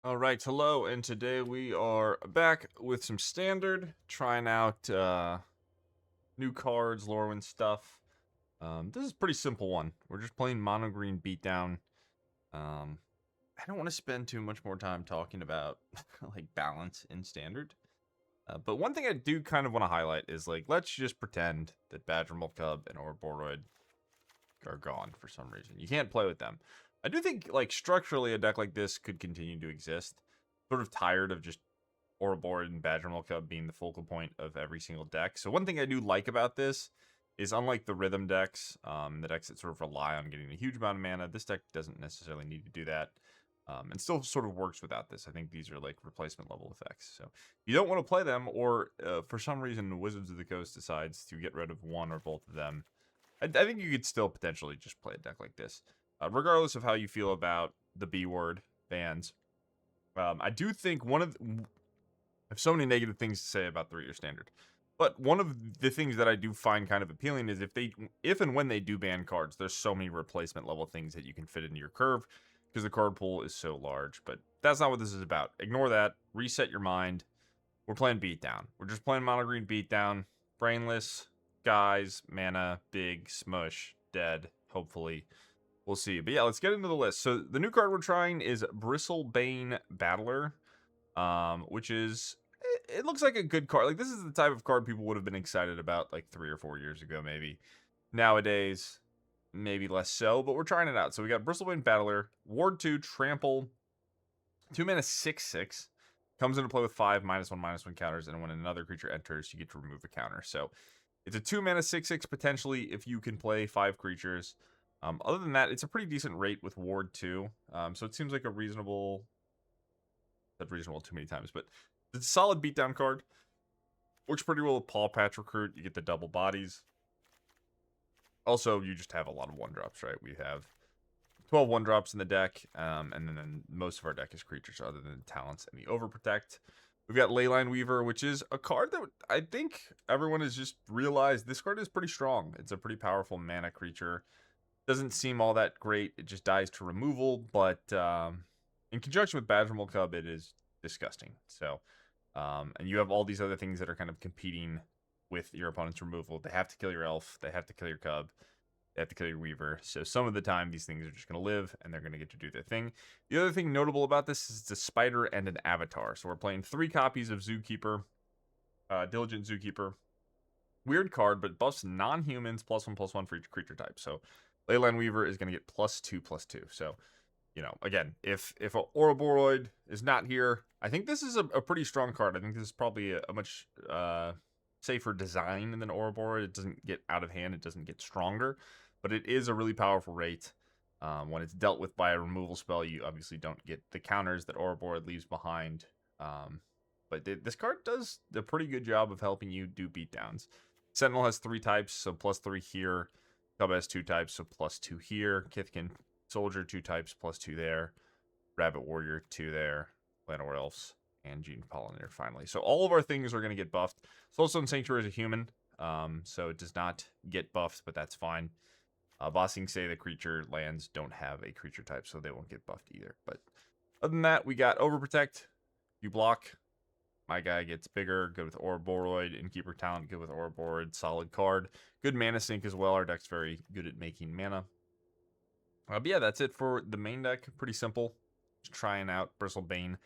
All right, hello, and today we are back with some standard, trying out new cards, Lorwyn stuff. This is a pretty simple one. We're just playing mono green beatdown. I don't want to spend too much more time talking about like balance in standard. But one thing I do kind of want to highlight is like let's just pretend that Badgermole Cub and Ouroboroid are gone for some reason. You can't play with them. I do think, like, structurally, a deck like this could continue to exist. Sort of tired of just Ouroboroid and Badgermole Cub being the focal point of every single deck. So one thing I do like about this is, unlike the rhythm decks, the decks that sort of rely on getting a huge amount of mana, this deck doesn't necessarily need to do that. And still sort of works without this. I think these are like replacement level effects. So if you don't want to play them, or for some reason Wizards of the Coast decides to get rid of one or both of them, I think you could still potentially just play a deck like this. Regardless of how you feel about the B word bans. I do think I have so many negative things to say about 3-year standard. But one of the things that I do find kind of appealing is if and when they do ban cards, there's so many replacement level things that you can fit into your curve because the card pool is so large. But that's not what this is about. Ignore that. Reset your mind. We're playing beatdown. We're just playing mono green beatdown. Brainless guys, mana, big, smush, dead, hopefully. We'll see. But yeah, let's get into the list. So the new card we're trying is Bristlebane Battler, which is, it looks like a good card. Like, this is the type of card people would have been excited about like 3 or 4 years ago, maybe. Nowadays, maybe less so, but we're trying it out. So we got Bristlebane Battler, Ward 2, Trample, 2 mana 6/6. Comes into play with 5 -1/-1 counters, and when another creature enters, you get to remove a counter. So it's a 2 mana 6/6 potentially if you can play 5 creatures. Other than that, it's a pretty decent rate with Ward 2. So it seems like a reasonable. Not reasonable too many times, but it's a solid beatdown card. Works pretty well with Pawpatch Recruit. You get the double bodies. Also, you just have a lot of 1-drops, right? We have 12 1-drops in the deck, and then most of our deck is creatures other than talents and the Overprotect. We've got Leyline Weaver, which is a card that I think everyone has just realized this card is pretty strong. It's a pretty powerful mana creature. Doesn't seem all that great. It just dies to removal, but in conjunction with Badgermole Cub, it is disgusting. So, and you have all these other things that are kind of competing with your opponent's removal. They have to kill your elf. They have to kill your cub. They have to kill your weaver. So some of the time, these things are just going to live, and they're going to get to do their thing. The other thing notable about this is it's a spider and an avatar. So we're playing 3 copies of Zookeeper, Diligent Zookeeper. Weird card, but buffs non-humans +1/+1 for each creature type. So Leyline Weaver is going to get +2/+2. So, you know, again, if a Ouroboroid is not here, I think this is a pretty strong card. I think this is probably a much safer design than Ouroboroid. It doesn't get out of hand. It doesn't get stronger. But it is a really powerful rate. When it's dealt with by a removal spell, you obviously don't get the counters that Ouroboroid leaves behind. But this card does a pretty good job of helping you do beatdowns. Sentinel has 3 types, so +3 here. Cub has 2 types, so +2 here. Kithkin Soldier, 2 types, +2 there. Rabbit Warrior, 2 there. Llanowar Elves, and Gene Pollinator finally. So all of our things are going to get buffed. Soulstone Sanctuary is a human, so it does not get buffed, but that's fine. Bossing say the creature lands don't have a creature type, so they won't get buffed either. But other than that, we got Overprotect. You block. My guy gets bigger. Good with Ouroboroid. Innkeeper talent. Good with Ouroboroid. Solid card. Good mana sink as well. Our deck's very good at making mana. But yeah, that's it for the main deck. Pretty simple. Just trying out Bristlebane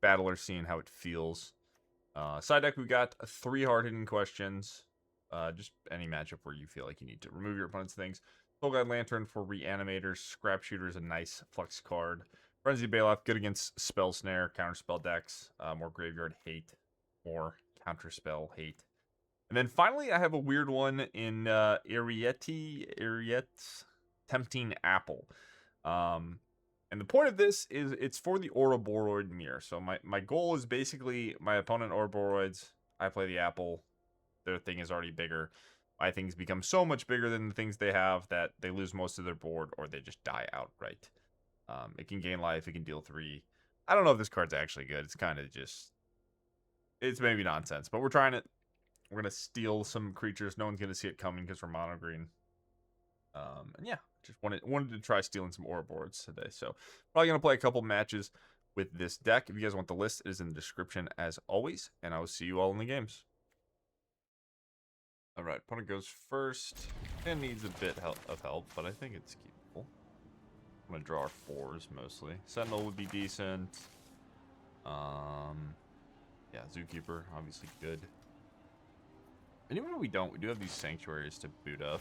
Battler, seeing how it feels. Side deck, we got 3 hard-hitting questions. Just any matchup where you feel like you need to remove your opponent's things. Soulguide Lantern for Reanimators. Scrapshooter is a nice flex card. Frenzied Baloth, good against Spell Snare, Counterspell decks. More Graveyard Hate, more Counterspell Hate. And then finally, I have a weird one in Eriette's Tempting Apple. And the point of this is it's for the Ouroboroid mirror. So my goal is basically my opponent Ouroboroids, I play the apple, their thing is already bigger. My things become so much bigger than the things they have that they lose most of their board or they just die outright. It can gain life, it can deal 3. I don't know if this card's actually good. It's kind of just, it's maybe nonsense, but we're trying it. We're going to steal some creatures. No one's going to see it coming because we're mono green. And yeah, just wanted to try stealing some Ouroboroids today. So probably going to play a couple matches with this deck. If you guys want the list, it is in the description as always, and I will see you all in the games. Alright, opponent goes first. And needs a bit of help, but I think it's keepable. I'm going to draw our 4s mostly. Sentinel would be decent. Yeah, Zookeeper, obviously good. And even if we don't, we do have these sanctuaries to boot up.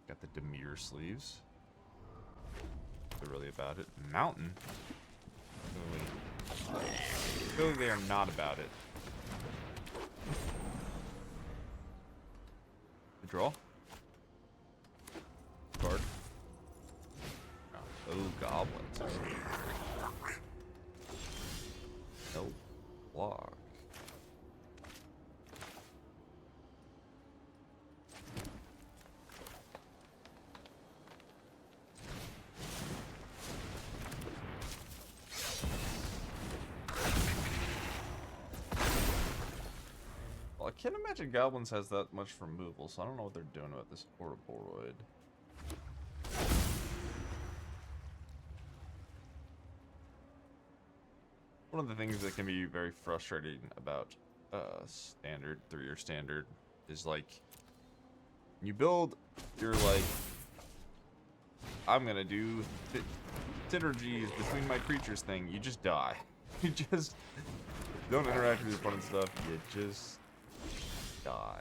Got the Demir sleeves. They're really about it. Mountain. Clearly they are not about it. The draw. Card. Oh, goblins. No block. Well, I can't imagine goblins has that much removal, so I don't know what they're doing about this Ouroboroid. One of the things that can be very frustrating about standard, 3-year standard, is like, you build, you're like, I'm gonna do synergies between my creatures thing, you just die. You just don't interact with your opponent's stuff, you just die.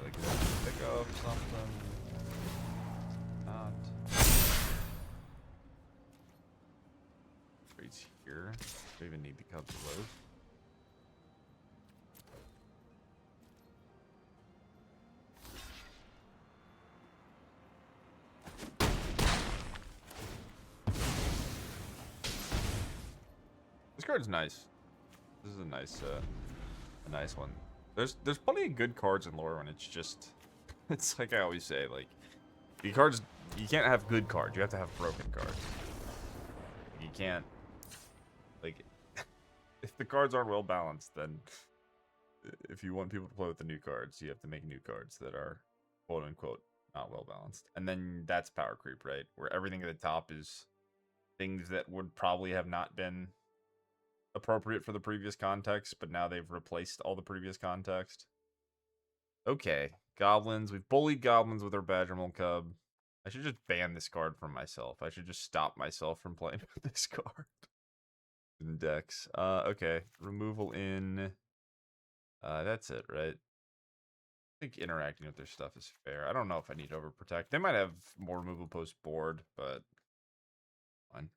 Like, pick up something. Not. Trades here. Don't even need the Cubs of those. This card's nice. This is a nice one. There's plenty of good cards in lore when it's just, it's like I always say, like, the cards, you can't have good cards, you have to have broken cards. You can't, like, if the cards aren't well balanced, then if you want people to play with the new cards, you have to make new cards that are quote unquote not well balanced. And then that's power creep, right? Where everything at the top is things that would probably have not been appropriate for the previous context, but now they've replaced all the previous context. Okay, goblins. We've bullied goblins with our Badgermole Cub. I should just ban this card from myself. I should just stop myself from playing with this card. In decks. Okay. Removal in. That's it, right? I think interacting with their stuff is fair. I don't know if I need Overprotect. They might have more removal post board, but fine.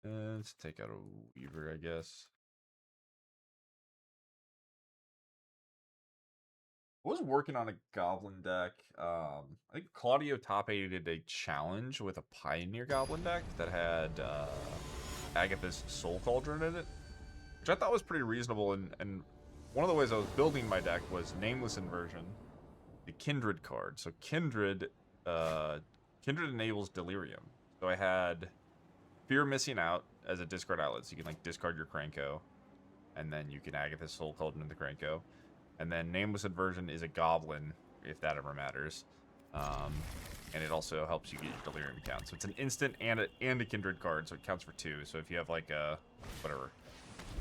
Let's take out a Weaver, I guess. I was working on a goblin deck. I think Claudio top 8'd a challenge with a Pioneer goblin deck that had Agatha's Soul Cauldron in it, which I thought was pretty reasonable. And one of the ways I was building my deck was Nameless inversion, the Kindred card. So Kindred enables Delirium. So I had Fear Missing Out as a discard outlet, so you can like discard your Kranko, and then you can Agatha's Soul Cauldron into Kranko. And then Nameless Inversion is a goblin, if that ever matters. And it also helps you get your Delirium count. So it's an instant and a Kindred card, so it counts for 2. So if you have like a, whatever,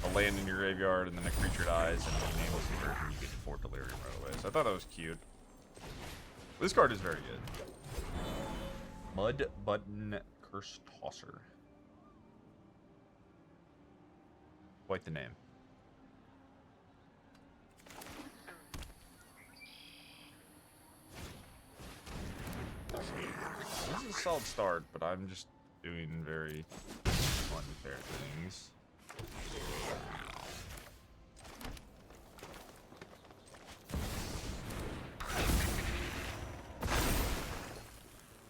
a land in your graveyard and then a creature dies and you Nameless Inversion, you get 4 Delirium right away. So I thought that was cute. This card is very good. Mud Button Curse Tosser. Quite the name. This is a solid start, but I'm just doing very unfair things.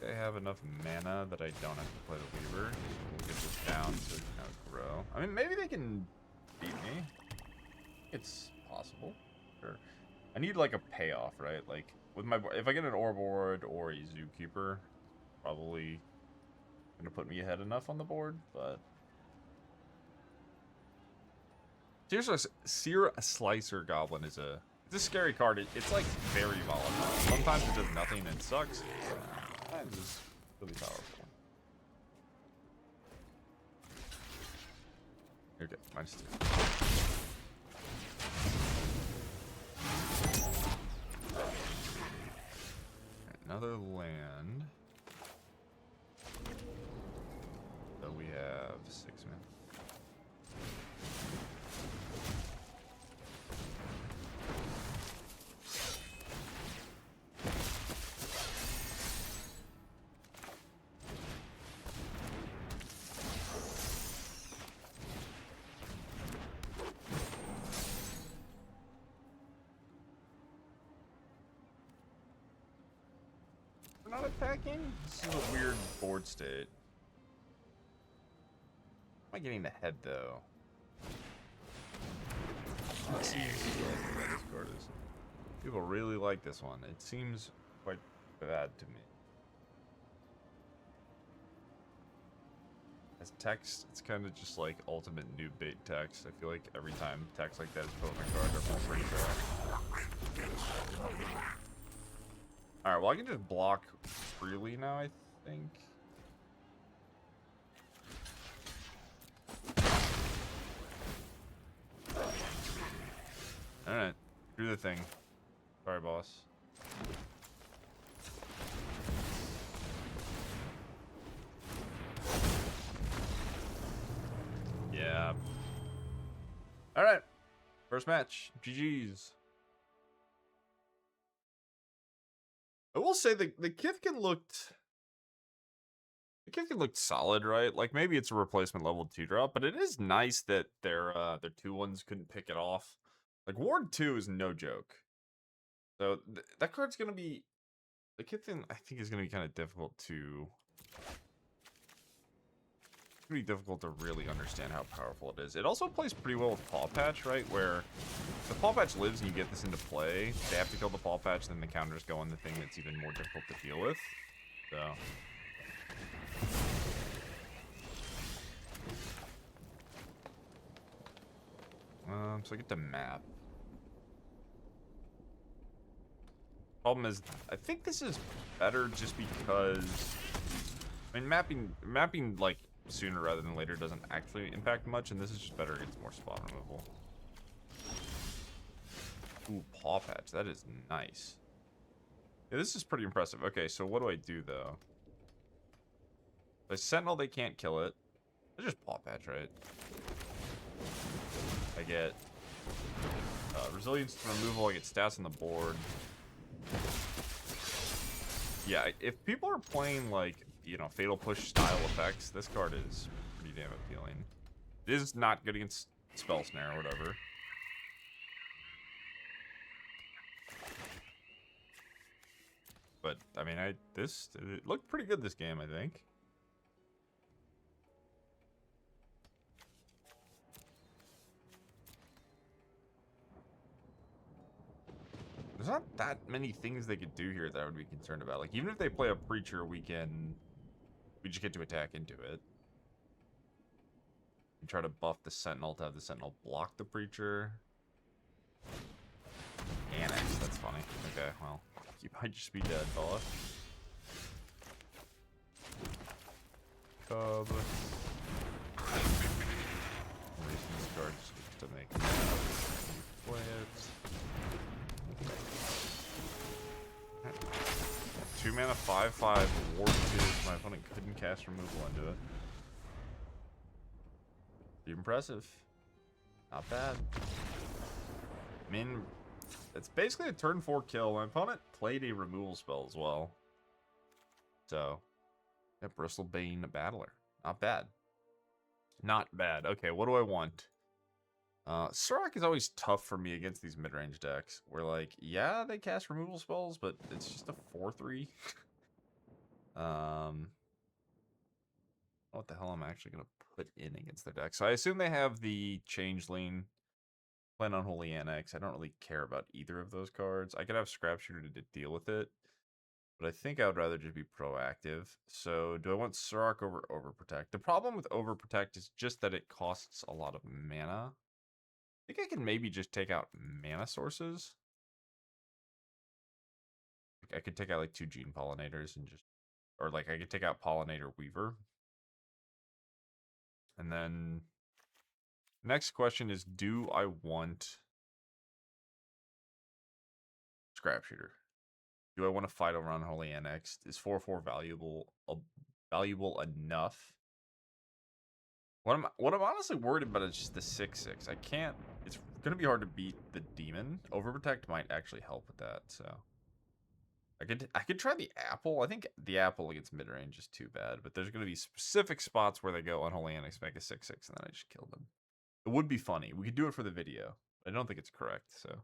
I have enough mana that I don't have to play the Weaver. We'll get this down so it can outgrow. I mean, maybe they can beat me. It's possible. Sure. I need like a payoff, right? Like with my, if I get an Ouroboroid or a Zookeeper, probably gonna put me ahead enough on the board, but Seer Slicer Goblin is a This scary card, it's like very volatile. Sometimes it does nothing and it sucks. Sometimes it's really powerful. Okay, -2. Another land. So we have 6 men. We're not attacking? This is a weird board state. Am I getting ahead though? Let's see what this card is. People really like this one. It seems quite bad to me. As text, it's kind of just like ultimate noob bait text. I feel like every time text like that is put on my card, they're pretty bad. Alright, well I can just block freely now, I think. Alright, do the thing. Sorry, boss. Yeah. Alright. First match. GG's. I will say the Kithkin looked solid, right? Like maybe it's a replacement level 2-drop, but it is nice that their 2-1s couldn't pick it off. Like Ward 2 is no joke. So that card's gonna be, the Kithkin I think is gonna be kind of difficult to really understand how powerful it is. It also plays pretty well with Pawpatch, right? Where the Pawpatch lives and you get this into play, they have to kill the Pawpatch, then the counters go on the thing that's even more difficult to deal with. So so I get to map. Problem is, I think this is better just because, I mean, mapping like sooner rather than later doesn't actually impact much, and this is just better against more spot removal. Ooh, Pawpatch, that is nice. Yeah, this is pretty impressive. Okay, so what do I do though? By Sentinel, they can't kill it. I just Pawpatch, right? I get resilience to removal, I get stats on the board. Yeah, if people are playing like, you know, Fatal Push style effects, this card is pretty damn appealing. It is not good against Spell Snare or whatever. But I mean, it looked pretty good this game, I think. There's not that many things they could do here that I would be concerned about. Like, even if they play a Preacher, we just get to attack into it. And try to buff the Sentinel to have the Sentinel block the Preacher. Annex, that's funny. Okay, well, you might just be dead, fella. Cub. Erasing these cards to make play it. 2 mana 5/5 Ward 2. My opponent couldn't cast removal into it. Pretty impressive. Not bad. I mean, it's basically a turn 4 kill. My opponent played a removal spell as well. So, yeah, Bristlebane Battler. Not bad. Not bad. Okay, what do I want? Surrak is always tough for me against these mid-range decks. Where, like, yeah, they cast removal spells, but it's just a 4/3. What the hell I'm actually going to put in against their deck. So I assume they have the Changeling, Plan Unholy Annex. I don't really care about either of those cards. I could have Scrapshooter to deal with it, but I think I would rather just be proactive. So do I want Surrak over Overprotect? The problem with Overprotect is just that it costs a lot of mana. I think I can maybe just take out mana sources. I could take out like 2 Gene Pollinators and just, or like I could take out Pollinator Weaver. And then next question is, do I want Scrapshooter? Do I want to fight over Unholy Annex? Is 4/4 valuable enough? What I'm honestly worried about is just the 6/6. I can't. It's gonna be hard to beat the demon. Overprotect might actually help with that. So I could try the apple. I think the apple against mid range is too bad. But there's gonna be specific spots where they go Unholy Annex, make a 6/6, and then I just kill them. It would be funny. We could do it for the video. I don't think it's correct. So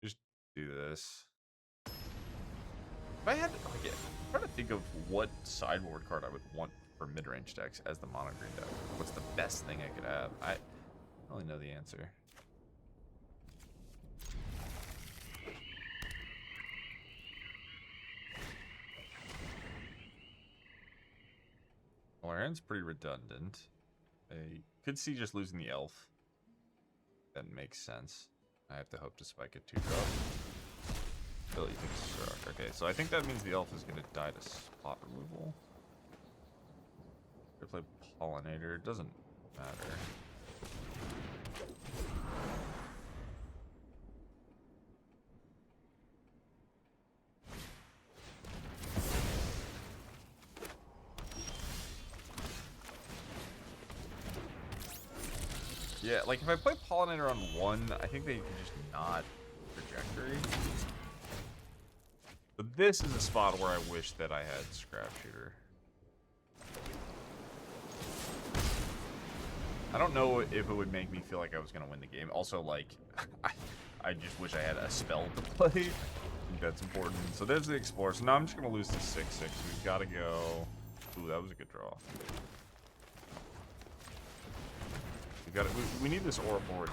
just do this. If I had, like, I'm trying to think of what sideboard card I would want for mid-range decks as the mono green deck. What's the best thing I could have? I don't really know the answer. Well, our hand's pretty redundant. I could see just losing the elf. That makes sense. I have to hope to spike a 2-drop. Billy thinks Surrak. Okay, so I think that means the elf is going to die to spot removal. If I play Pollinator, it doesn't matter. Yeah, like if I play Pollinator on 1, I think they can just not trajectory. But this is a spot where I wish that I had Scrapshooter. I don't know if it would make me feel like I was going to win the game. Also, like, I just wish I had a spell to play. I think that's important. So there's the Explorer. So now I'm just going to lose to 6/6. We've got to go... Ooh, that was a good draw. We need this Ouroboroid.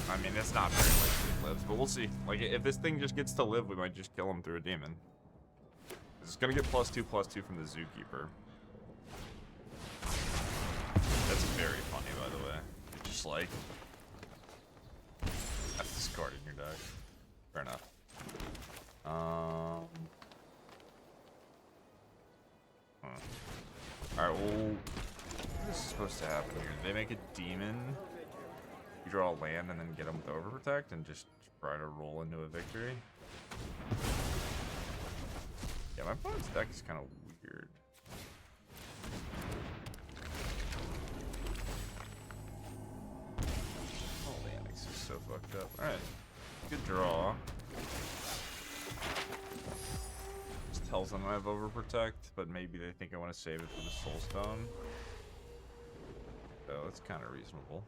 I mean, it's not very likely it lives, but we'll see. Like, if this thing just gets to live, we might just kill him through a demon. It's gonna get +2/+2 from the Zookeeper. That's very funny, by the way. Just like... That's discarding your deck. Fair enough. Alright, well... What is supposed to happen here? They make a demon... You draw a land and then get them with Overprotect and just try to roll into a victory. Yeah, my opponent's deck is kind of weird. Oh, the Annex is so fucked up. Alright, good draw. Just tells them I have Overprotect, but maybe they think I want to save it for the Soulstone. So that's kind of reasonable.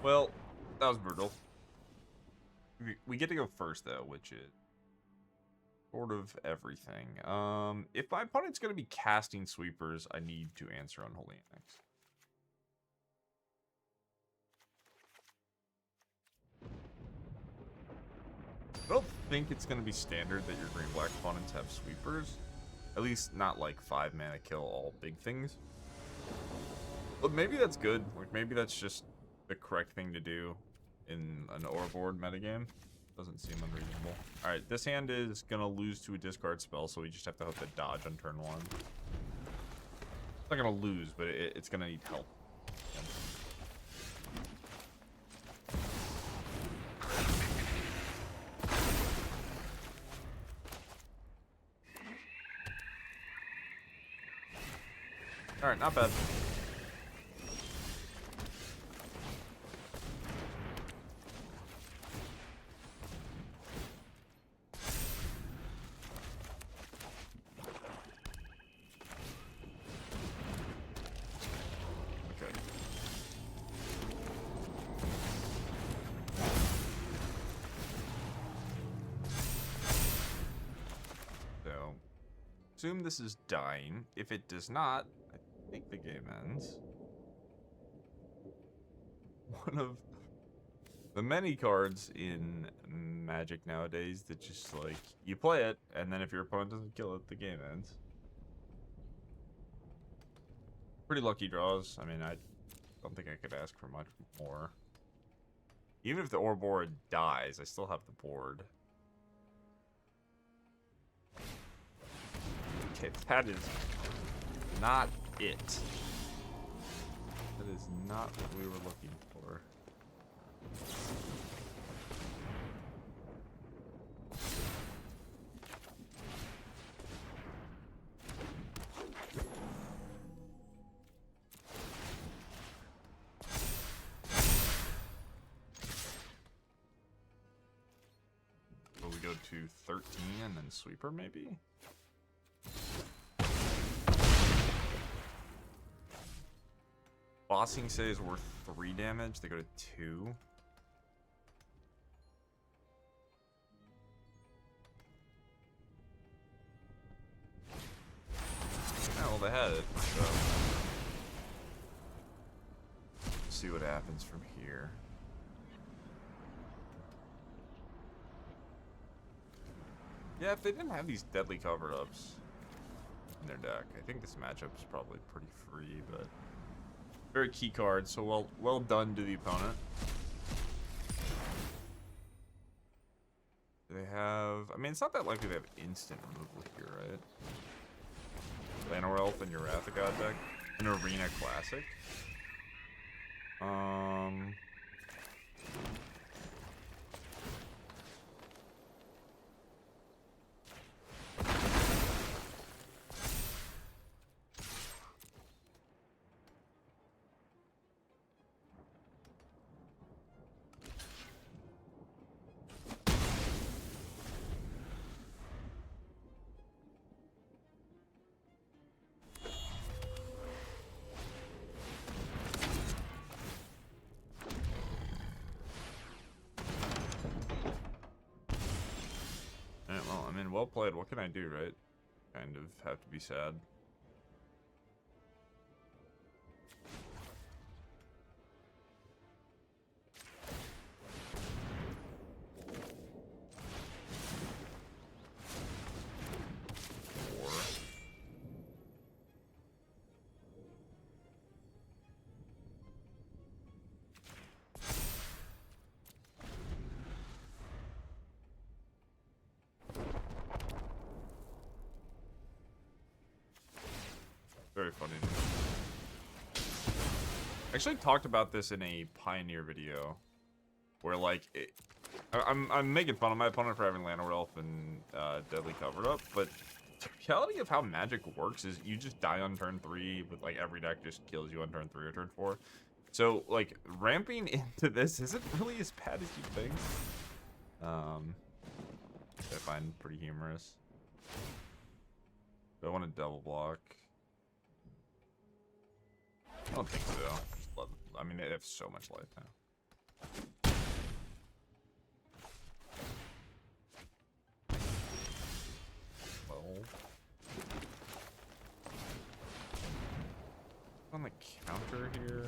Well, that was brutal. We get to go first, though, which is sort of everything. If my opponent's going to be casting sweepers, I need to answer Unholy Annex. I don't think it's going to be standard that your green-black opponents have sweepers. At least not like 5 mana kill all big things. But maybe that's good. Like, maybe that's just the correct thing to do in an Ouroboroid metagame. Doesn't seem unreasonable. Alright, this hand is gonna lose to a discard spell, so we just have to hope to dodge on turn 1. It's not gonna lose, but it's gonna need help. Alright, not bad. Assume this is dying. If it does not, I think the game ends. one of the many cards in Magic nowadays that just, like, you play it, and then if your opponent doesn't kill it, the game ends. Pretty lucky draws. I mean, I don't think I could ask for much more. Even if the Ouroboroid dies, I still have the board. Okay, that is not it. That is not what we were looking for. Will we go to 13 and then sweeper maybe? Bossing Say is worth 3 damage. They go to 2. Yeah, well, they had it. So. See what happens from here. Yeah, if they didn't have these deadly cover-ups in their deck, I think this matchup is probably pretty free, but very key card, so well done to the opponent. They have, I mean, it's not that likely they have instant removal here, right? Llanowar Elf and Eriette god deck. An Arena Classic. Well, I mean, well played. What can I do, right? Kind of have to be sad. Very funny. I actually talked about this in a Pioneer video, where like I'm making fun of my opponent for having Llanowar Elf and Deadly Covered Up, but the reality of how Magic works is you just die on turn 3, with like every deck just kills you on turn 3 or turn 4. So like ramping into this isn't really as bad as you think. I find pretty humorous. Do I want to double block? I don't think so. Just let, I mean, they have so much life now. 12. On the counter here.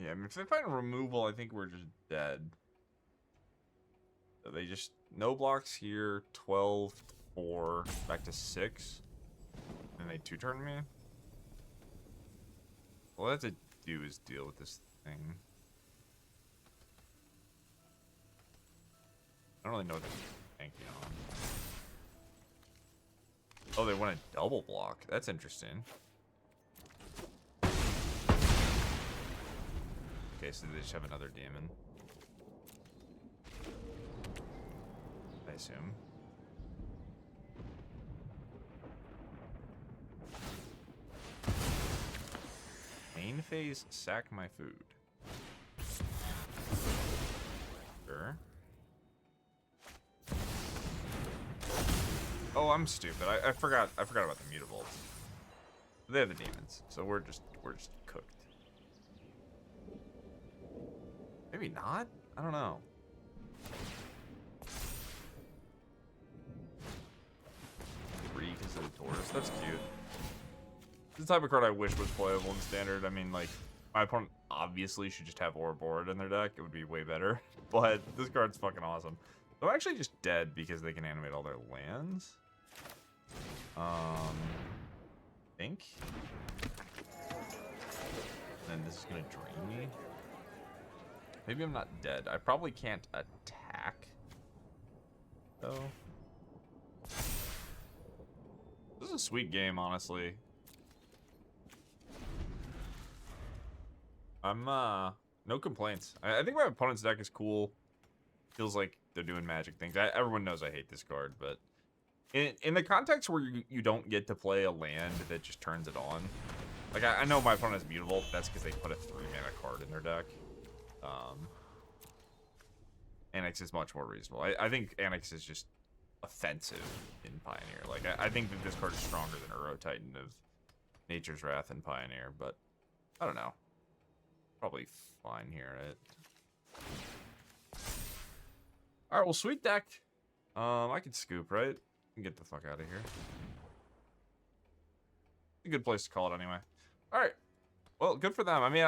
Yeah, I mean, if they find removal, I think we're just dead. So they just, no blocks here, 12, 4, back to 6. And they 2-turn me. All I have to do is deal with this thing. I don't really know what they're banking on. Oh, they want a double block. That's interesting. Okay, so they just have another demon. I assume. Main phase, sack my food. Sure. Oh, I'm stupid. I forgot about the mutables. They have the demons, so we're just cooked. Maybe not? I don't know. Three because of the Taurus. That's cute. This is the type of card I wish was playable in Standard. I mean, like, my opponent obviously should just have Ouroboroid in their deck. It would be way better. But this card's fucking awesome. I'm actually just dead because they can animate all their lands. Think. And this is gonna drain me. Maybe I'm not dead. I probably can't attack, though. This is a sweet game, honestly. I'm, no complaints. I think my opponent's deck is cool. Feels like they're doing magic things. Everyone knows I hate this card, but in the context where you don't get to play a land that just turns it on. Like, I know my opponent has mutable, but that's because they put a 3-mana card in their deck. Annex is much more reasonable. I think Annex is just offensive in Pioneer. Like, I think that this card is stronger than Titan of Nature's Wrath in Pioneer, but I don't know. Probably fine here, right? Alright, well, sweet deck. I can scoop, right? Can get the fuck out of here. A good place to call it anyway. Alright. Well, good for them. I mean,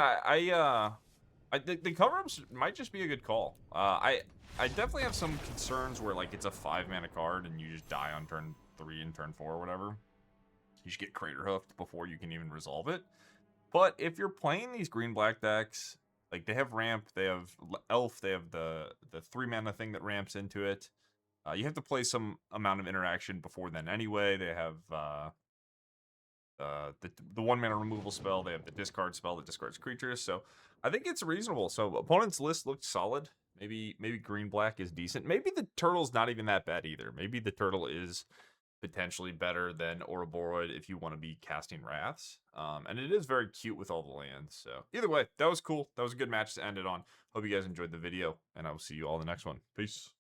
the cover-ups might just be a good call. I definitely have some concerns where, like, it's a 5-mana card and you just die on turn 3 and turn 4 or whatever. You should get Crater Hoofed before you can even resolve it. But if you're playing these green-black decks, like, they have ramp, they have elf, they have the 3-mana thing that ramps into it. You have to play some amount of interaction before then anyway. They have the 1-mana removal spell. They have the discard spell that discards creatures. So I think it's reasonable. So opponent's list looked solid. Maybe green-black is decent. Maybe the turtle's not even that bad either. Maybe the turtle is potentially better than Ouroboroid if you want to be casting Wraths. And it is very cute with all the lands. So either way, that was cool. That was a good match to end it on. Hope you guys enjoyed the video, and I will see you all in the next one. Peace.